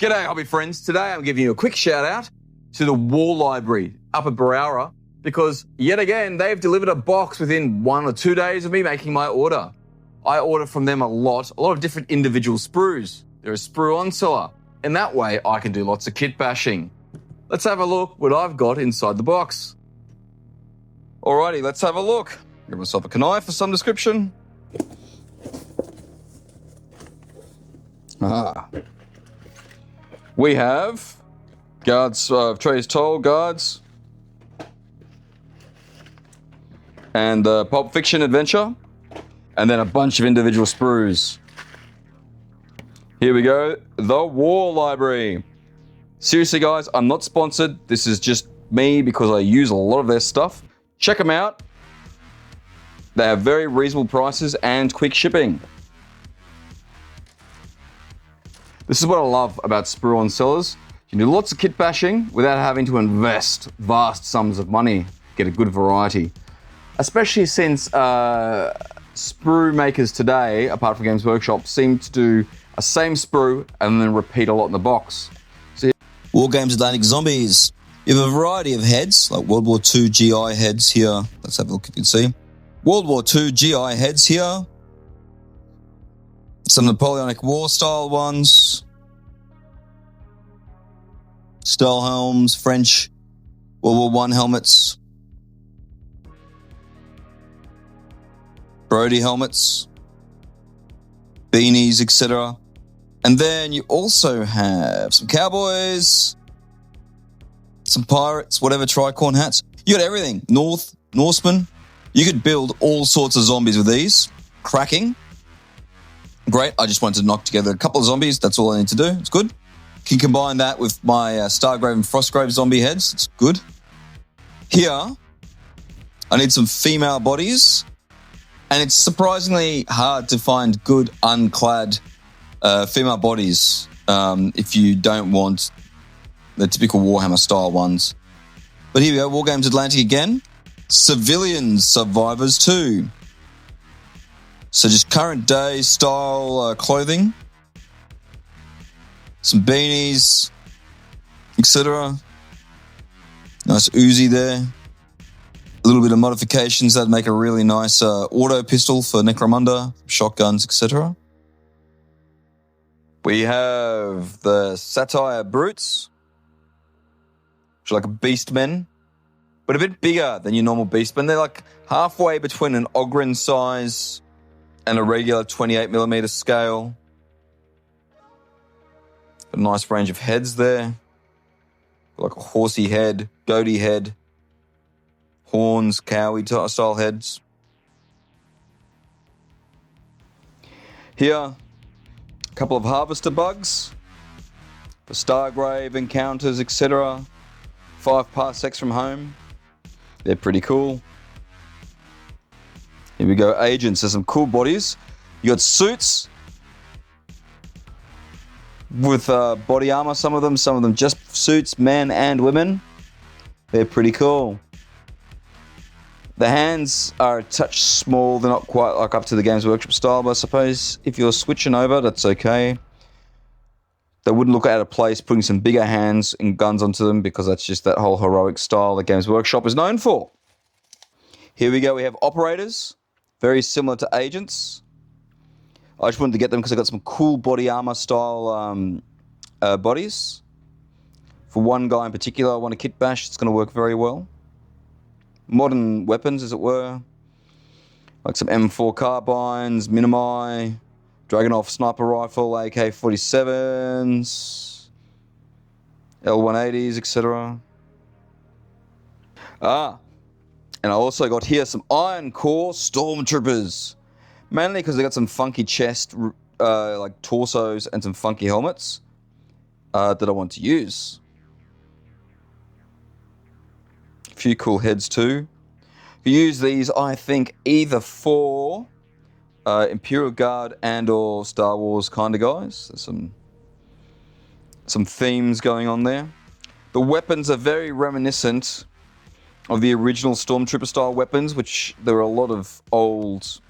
G'day, hobby friends. Today I'm giving you a quick shout out to the War Library up at Barara because yet again they've delivered a box within 1 or 2 days of me making my order. I order from them a lot of different individual sprues. They're a sprue on seller, and that way I can do lots of kit bashing. Let's have a look what I've got inside the box. Alrighty, let's have a look. Give myself a knife for some description. We have guards, Traitor's Toll guards, and the Pulp Fiction adventure, and then a bunch of individual sprues. Here we go, the War Library. Seriously guys, I'm not sponsored. This is just me because I use a lot of their stuff. Check them out. They have very reasonable prices and quick shipping. This is what I love about sprue on sellers. You can do lots of kit bashing without having to invest vast sums of money, get a good variety. Especially since sprue makers today, apart from Games Workshop, seem to do a same sprue and then repeat a lot in the box. So War Games Atlantic Zombies. You have a variety of heads, like World War II GI heads here. Let's have a look if you can see. World War II GI heads here. Some Napoleonic War style ones. Style helms, French World War I helmets. Brody helmets. Beanies, etc. And then you also have some cowboys, some pirates, whatever, tricorn hats. You got everything. Norsemen. You could build all sorts of zombies with these. Cracking. Great, I just wanted to knock together a couple of zombies. That's all I need to do. It's good. Can combine that with my Stargrave and Frostgrave zombie heads. It's good. Here, I need some female bodies. And it's surprisingly hard to find good unclad female bodies if you don't want the typical Warhammer style ones. But here we go, War Games Atlantic again. Civilian survivors too. So just current day style clothing, some beanies, etc. Nice Uzi there. A little bit of modifications that make a really nice auto pistol for Necromunda, shotguns, etc. We have the Satyr brutes, which are like beastmen, but a bit bigger than your normal beastmen. They're like halfway between an Ogren size and a regular 28mm scale. A nice range of heads there. Like a horsey head, goatee head, horns, cowie style heads. Here, a couple of harvester bugs for Stargrave encounters, etc. 5 Parsecs From Home. They're pretty cool. Here we go, agents. There's some cool bodies. You got suits with body armor, some of them just suits, men and women. They're pretty cool. The hands are a touch small. They're not quite like up to the Games Workshop style, but I suppose if you're switching over, that's okay. They wouldn't look out of place putting some bigger hands and guns onto them because that's just that whole heroic style that Games Workshop is known for. Here we go. We have operators. Very similar to agents. I just wanted to get them because I got some cool body armor style bodies. For one guy in particular, I want a kitbash. It's going to work very well. Modern weapons, as it were. Like some M4 carbines, Minimi, Dragunov sniper rifle, AK-47s, L180s, etc. And I also got here some Iron Core Stormtroopers. Mainly because they got some funky chest, like torsos, and some funky helmets that I want to use. A few cool heads too. You use these, I think, either for Imperial Guard and or Star Wars kind of guys. There's some themes going on there. The weapons are very reminiscent of the original Stormtrooper style weapons, which there are a lot of old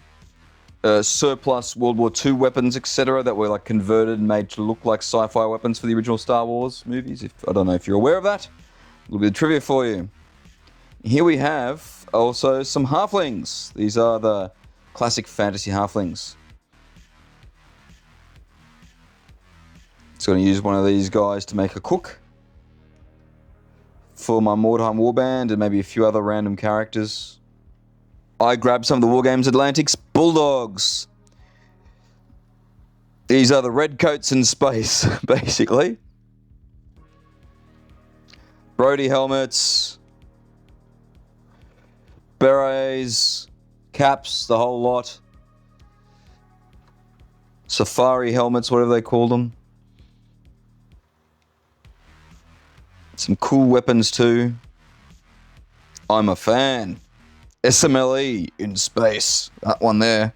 surplus World War II weapons, etc., that were like converted and made to look like sci-fi weapons for the original Star Wars movies. I don't know if you're aware of that. A little bit of trivia for you. Here we have also some halflings. These are the classic fantasy halflings. So I'm going to use one of these guys to make a cook for my Mordheim warband and maybe a few other random characters. I grabbed some of the Wargames Atlantic's Bulldogs. These are the redcoats in space, basically. Brody helmets, berets, caps, the whole lot. Safari helmets, whatever they call them. Some cool weapons too. I'm a fan. SMLE in space. That one there.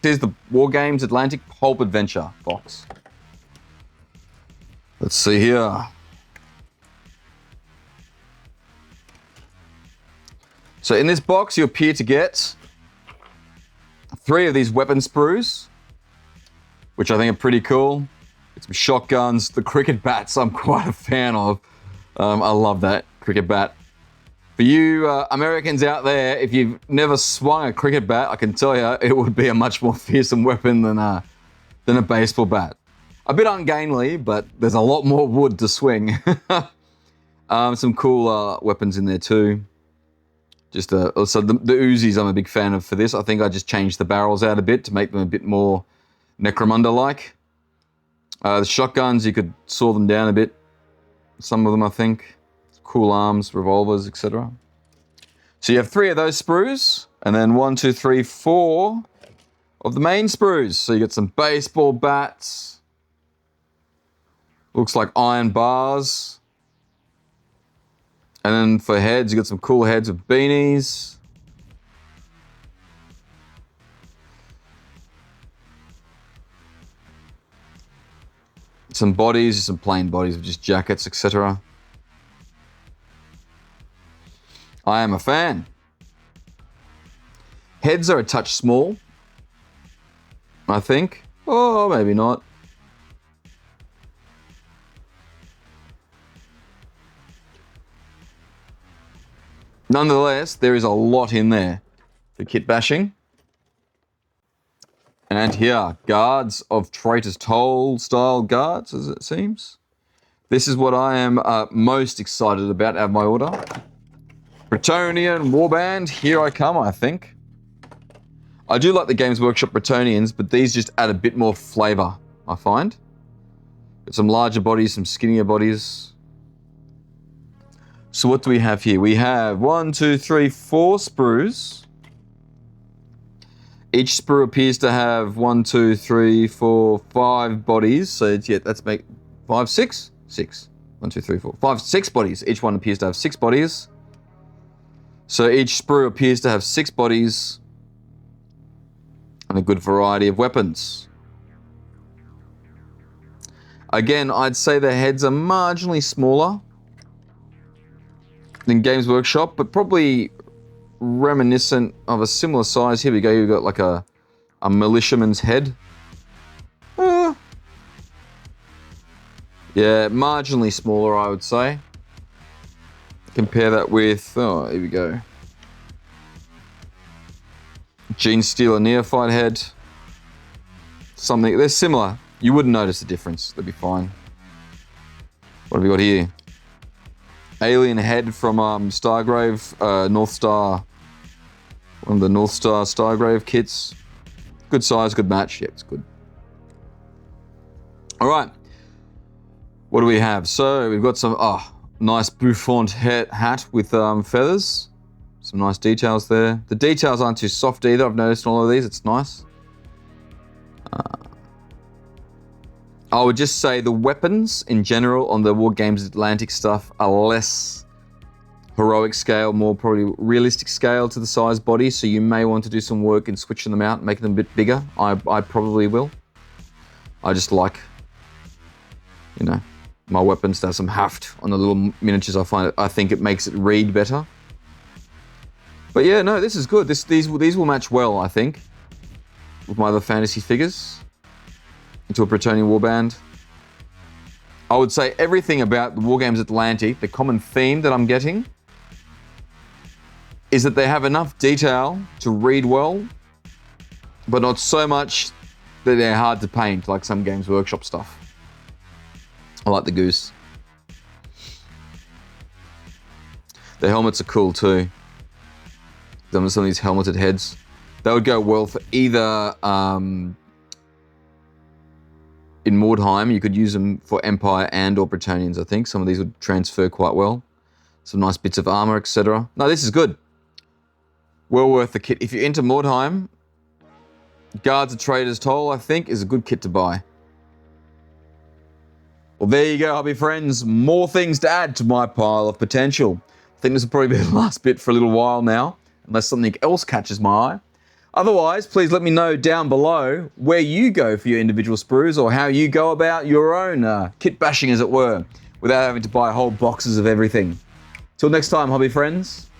Here's the Wargames Atlantic Pulp Adventure box. Let's see here. So in this box, you appear to get 3 of these weapon sprues, which I think are pretty cool. It's some shotguns, the cricket bats I'm quite a fan of. I love that cricket bat. For you Americans out there, if you've never swung a cricket bat, I can tell you it would be a much more fearsome weapon than a baseball bat. A bit ungainly, but there's a lot more wood to swing. Some cool weapons in there too. Just also the Uzis I'm a big fan of for this. I think I just changed the barrels out a bit to make them a bit more Necromunda-like. The shotguns, you could saw them down a bit. Some of them, I think. Cool arms, revolvers, etc. So you have 3 of those sprues, and then 1, 2, 3, 4 of the main sprues. So you get some baseball bats. Looks like iron bars. And then for heads, you got some cool heads with beanies. Some bodies, some plain bodies with just jackets, etc. I am a fan. Heads are a touch small, I think. Oh, maybe not. Nonetheless, there is a lot in there for kit bashing. And here, guards of Traitor's Toll style guards, as it seems. This is what I am most excited about out of my order. Bretonnian warband, here I come, I think. I do like the Games Workshop Bretonnians, but these just add a bit more flavour, I find. Got some larger bodies, some skinnier bodies. So what do we have here? We have 1, 2, 3, 4 sprues. Each sprue appears to have 1, 2, 3, 4, 5 bodies. So yeah, that's make 5, 6? 6. 1, 2, 3, 4, 5, 6 bodies. Each one appears to have 6 bodies. So each sprue appears to have 6 bodies and a good variety of weapons. Again, I'd say the heads are marginally smaller than Games Workshop, but probably reminiscent of a similar size. Here we go, you've got like a militiaman's head. Yeah, marginally smaller, I would say. Compare that with, oh, here we go. Gene Stealer Neophyte head. Something, they're similar. You wouldn't notice the difference, they'd be fine. What have we got here? Alien head from Stargrave, North Star. One of the North Star Stargrave kits. Good size, good match. Yeah, it's good. All right. What do we have? So we've got some nice bouffant hat with feathers. Some nice details there. The details aren't too soft either. I've noticed in all of these. It's nice. I would just say the weapons in general on the Wargames Atlantic stuff are less heroic scale, more probably realistic scale to the size body. So you may want to do some work in switching them out and making them a bit bigger. I probably will. I just like, you know, my weapons to have some heft on the little miniatures. I think it makes it read better. But yeah, no, this is good. These will match well, I think. with my other fantasy figures into a Bretonnian warband. I would say everything about the Wargames Atlantic, the common theme that I'm getting, is that they have enough detail to read well, but not so much that they're hard to paint like some Games Workshop stuff. I like the goose. The helmets are cool too. Some of these helmeted heads. They would go well for either, in Mordheim, you could use them for Empire and or Bretonnians, I think. Some of these would transfer quite well. Some nice bits of armor, etc. No, this is good. Well worth the kit. If you're into Mordheim, Guards of Traitor's Toll, I think, is a good kit to buy. Well, there you go, hobby friends. More things to add to my pile of potential. I think this will probably be the last bit for a little while now, unless something else catches my eye. Otherwise, please let me know down below where you go for your individual sprues or how you go about your own kit bashing, as it were, without having to buy whole boxes of everything. Till next time, hobby friends.